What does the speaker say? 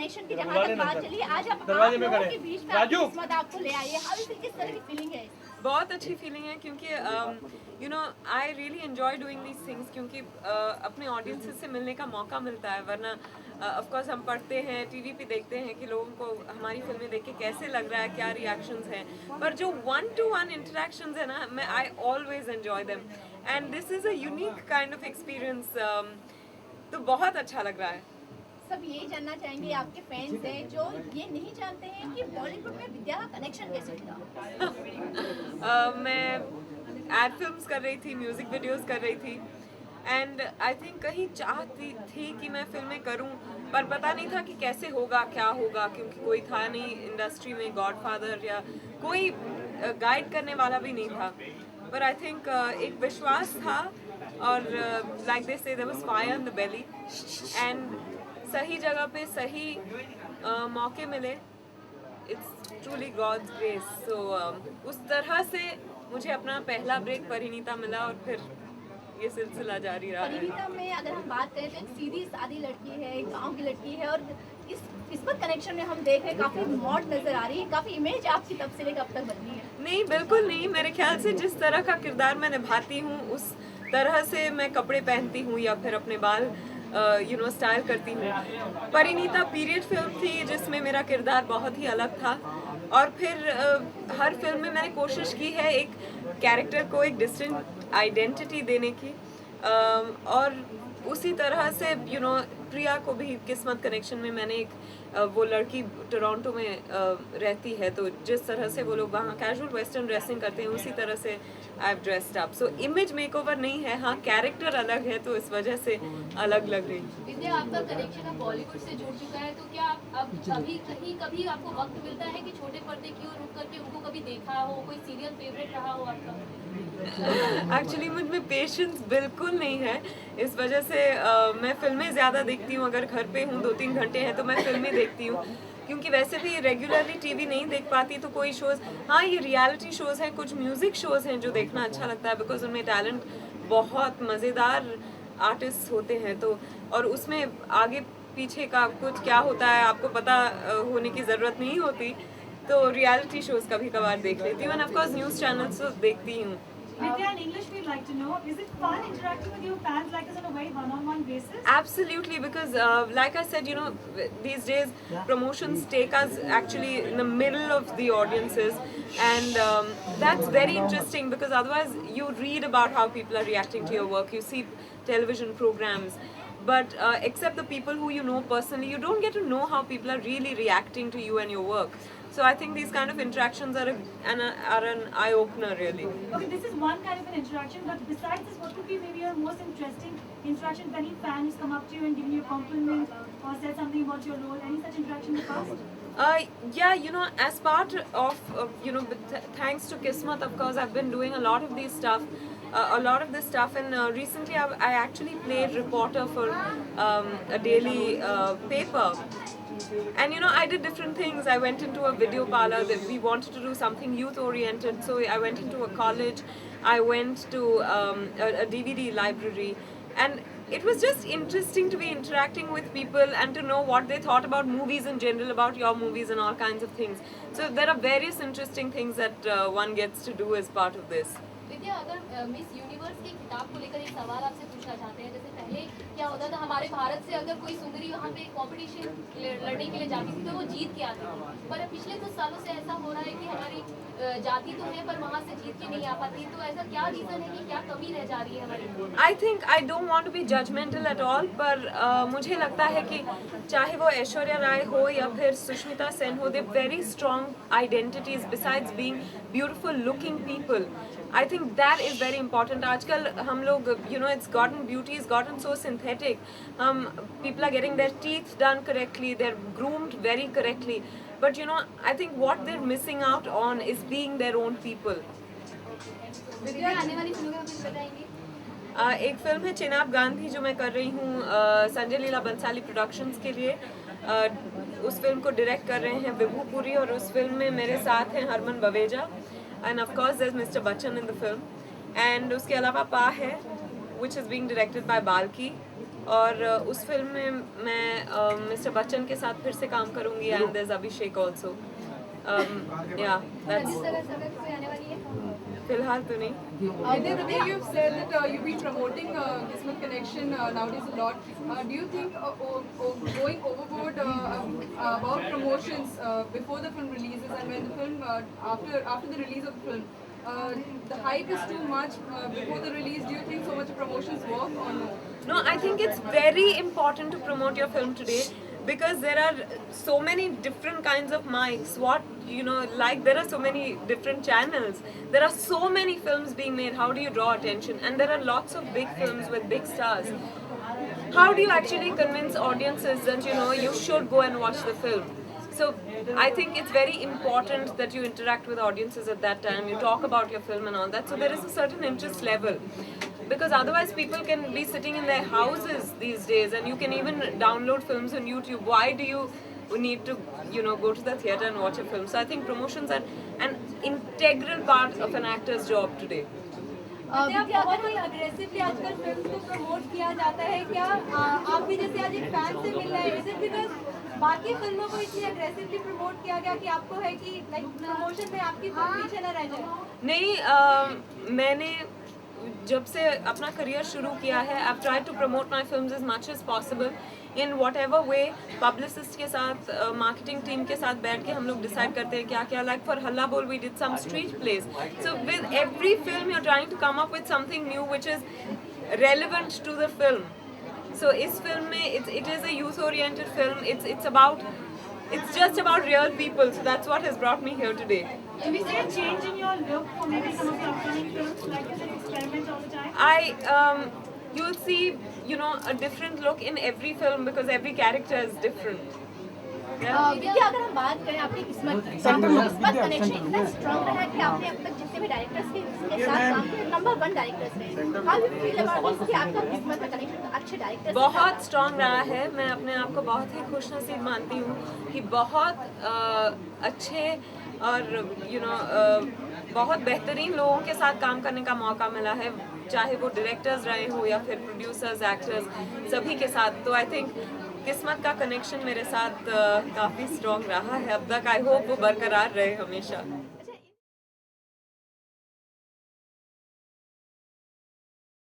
Connection की जहाँ तक बात चली, आज आप लोगों के बीच में किस्मत आपको ले आई है, किस तरह की फीलिंग है? बहुत अच्छी फीलिंग है क्योंकि you know I really enjoy doing these things क्योंकि अपने ऑडियंसेस से मिलने का मौका मिलता है, वरना ऑफ कोर्स हम पढ़ते हैं, टीवी पे देखते हैं कि लोगों को हमारी फिल्में देख के कैसे लग रहा है, क्या रिएक्शंस हैं, पर जो 1-to-1 इंटरेक्शंस है ना, मैं I always enjoy them and this is a unique kind of experience, तो बहुत अच्छा लग रहा है। सब यही जानना चाहेंगे आपके फैंस हैं जो ये नहीं जानते हैं कि बॉलीवुड में विद्या का कनेक्शन कैसे जुड़ा। मैं एड फिल्म्स कर रही थी, म्यूज़िक वीडियोस कर रही थी एंड आई थिंक कहीं चाहती थी कि मैं फिल्में करूं, पर पता नहीं था कि कैसे होगा, क्या होगा, क्योंकि कोई था नहीं इंडस्ट्री में, गॉडफादर या कोई गाइड करने वाला भी नहीं था। पर आई थिंक एक विश्वास था और like they say there was fire in the belly and सही जगह पे सही मौके मिले, it's truly God's grace. So उस तरह से मुझे अपना पहला ब्रेक परिणीता मिला और फिर ये सिलसिला जारी रहा है। परिणीता में अगर हम बात करें तो एक सीधी सादी लड़की है, एक गाँव की लड़की है, और इस किस्मत कनेक्शन में हम देख रहे हैं काफ़ी मॉड नज़र आ रही है, काफ़ी इमेज आपकी तब से लेकर अब तक बदली है। नहीं, बिल्कुल नहीं, मेरे ख्याल से जिस तरह का किरदार मैं निभाती हूँ उस तरह से मैं कपड़े पहनती हूँ या फिर अपने बाल स्टाइल करती हूँ। परिणीता पीरियड फिल्म थी जिसमें मेरा किरदार बहुत ही अलग था और फिर हर फिल्म में मैंने कोशिश की है एक कैरेक्टर को एक डिस्टिंक्ट आइडेंटिटी देने की, और उसी तरह से प्रिया को भी किस्मत कनेक्शन में मैंने एक वो लड़की टोरंटो में रहती है, तो जिस तरह से वो लोग वहाँ कैजुअल वेस्टर्न ड्रेसिंग करते हैं उसी तरह से I have dressed up. So image makeover नहीं है, हाँ कैरेक्टर अलग है, तो इस वजह से अलग लग रही। विद्या, आपका कनेक्शन अब बॉलीवुड से जुड़ चुका है, तो क्या अब कभी आपको वक्त मिलता है कि छोटे पर्दे की ओर रुक करके उनको कभी देखा हो, कोई सीरियल फेवरेट रहा हो आपका? एक्चुअली मुझ में पेशेंस बिल्कुल नहीं है, इस वजह से मैं फिल्में ज़्यादा देखती हूँ। अगर घर पे हूँ 2-3 घंटे हैं तो मैं फिल्में देखती हूँ, क्योंकि वैसे भी रेगुलरली टीवी नहीं देख पाती, तो कोई शोज़, हाँ ये रियलिटी शोज़ हैं, कुछ म्यूज़िक शोज़ हैं जो देखना अच्छा लगता है, बिकॉज उनमें टैलेंट बहुत मज़ेदार आर्टिस्ट होते हैं, तो और उसमें आगे पीछे का कुछ क्या होता है आपको पता होने की ज़रूरत नहीं होती, तो रियलिटी शोज़ कभी कभार देख लेती हूँ, end of course news channels तो देखती हूँ। Vidya, in English, we'd like to know, is it fun interacting with your fans like this on a very one-on-one basis? Absolutely, because like I said, these days promotions take us actually in the middle of the audiences, and that's very interesting because otherwise you read about how people are reacting to your work, you see television programs, but except the people who you know personally, you don't get to know how people are really reacting to you and your work. So I think these kind of interactions are an eye-opener, really. Okay, this is one kind of an interaction, but besides this, what could be maybe your most interesting interaction with any fan who's come up to you and given you a compliment or said something about your role? Any such interaction in the past? Yeah, as part of thanks to Kismet, of course, I've been doing a lot of this stuff, and recently I actually played reporter for a daily paper. And I did different things. I went into a video parlor that we wanted to do something youth oriented, so I went into a college, I went to a DVD library, and it was just interesting to be interacting with people and to know what they thought about movies in general, about your movies and all kinds of things. So there are various interesting things that one gets to do as part of this. विद्या, अगर miss universe के खिताब को लेकर एक सवाल आपसे पूछना चाहते हैं, जैसे पहले क्या होता था, हमारे भारत से अगर कोई सुंदरी वहाँ पे कॉम्पिटिशन लड़ने के लिए जाती थी तो वो जीत के आती थी, पर पिछले कुछ सालों से ऐसा हो रहा है कि हमारी जाति तो है पर वहाँ से जीत के नहीं आ पाती, तो ऐसा क्या रीज़न है कि क्या कमी रह जा रही है हमारी? I think I don't want to be judgmental at all, पर मुझे लगता है कि चाहे वो ऐश्वर्या राय हो या फिर सुष्मिता सेन हो, they very strong identities besides being beautiful looking people. I think that is very important. आजकल हम लोग, it's gotten, beauty has gotten so synthetic. People are getting their teeth done correctly, they're groomed very correctly. But I think what they're missing out on is being their own people. विद्या, आने वाली फिल्मों का कुछ बताएंगे? एक film है चिनाब गांधी जो मैं कर रही हूँ संजय लीला बंसाली प्रोडक्शंस के लिए. उस फिल्म को डायरेक्ट कर रहे हैं विभू पुरी, और उस फिल्म में मेरे साथ हैं Harman Baweja, and of course there's Mr. Bachchan in the film, and उसके अलावा पा है which is being directed by Balki, और उस फिल्म में मैं मिस्टर बच्चन के साथ फिर से काम करूँगी and there is Abhishek also या दैट्स कोई आने वाली है? फिलहाल तो नहीं. The way you've said that you've been promoting Kismet Connection nowadays a lot, do you think going overboard about promotions before the film releases and when the film after the release of the film, the hype is too much before the release? Do you think so much promotions work or no? No, I think it's very important to promote your film today because there are so many different kinds of mics. Like there are so many different channels. There are so many films being made. How do you draw attention? And there are lots of big films with big stars. How do you actually convince audiences that you should go and watch the film? So I think it's very important that you interact with audiences at that time. You talk about your film and all that. So there is a certain interest level. Because otherwise people can be sitting in their houses these days and you can even download films on YouTube. Why do you need to go to the theatre and watch a film? So I think promotions are an integral part of an actor's job today. विद्या, बहुत ही aggressively आजकल film को promote किया जाता है क्या? आप भी जैसे आज एक फैन से मिल रहे हैं, इज इट बिकॉज बाकी फिल्मों को इतनी अग्रेसिवली प्रमोट किया गया कि आपको है कि लाइक प्रमोशन में आपकी फिल्म पीछे न रह जाए? नहीं, मैंने जब से अपना करियर शुरू किया है I try to promote my film as much as possible in whatever way. Publicist के साथ, मार्केटिंग टीम के साथ बैठ के हम लोग डिसाइड करते हैं क्या क्या. Like for Halla Bol we did some street place. So with every film you are trying to come up with something new which is relevant to the film. So इस फिल्म में it is a youth oriented film. It's just about real people, so that's what has brought me here today. Do we see a change in your look for maybe some of the upcoming films? Like you said, experiment all the time? You'll see, a different look in every film because every character is different. विद्या, अगर हम बात करें आपकी किस्मत की, किस्मत connection इतना strong रहा कि आपने अब तक जितने भी डायरेक्टर्स के साथ काम किए नंबर 1 डायरेक्टर्स रहे. How you feel about this कि आपका किस्मत का कनेक्शन अच्छे डायरेक्टर्स बहुत स्ट्रॉन्ग रहा है. मैं अपने आप को बहुत ही खुशनसीब मानती हूँ कि बहुत अच्छे और बहुत बेहतरीन लोगों के साथ काम करने का मौका मिला है, चाहे वो डायरेक्टर्स रहे हो या फिर प्रोड्यूसर्स, एक्टर्स, सभी के साथ. तो आई थिंक किस्मत का कनेक्शन मेरे साथ काफ़ी स्ट्रॉन्ग रहा है अब तक. आई होप वो बरकरार रहे हमेशा.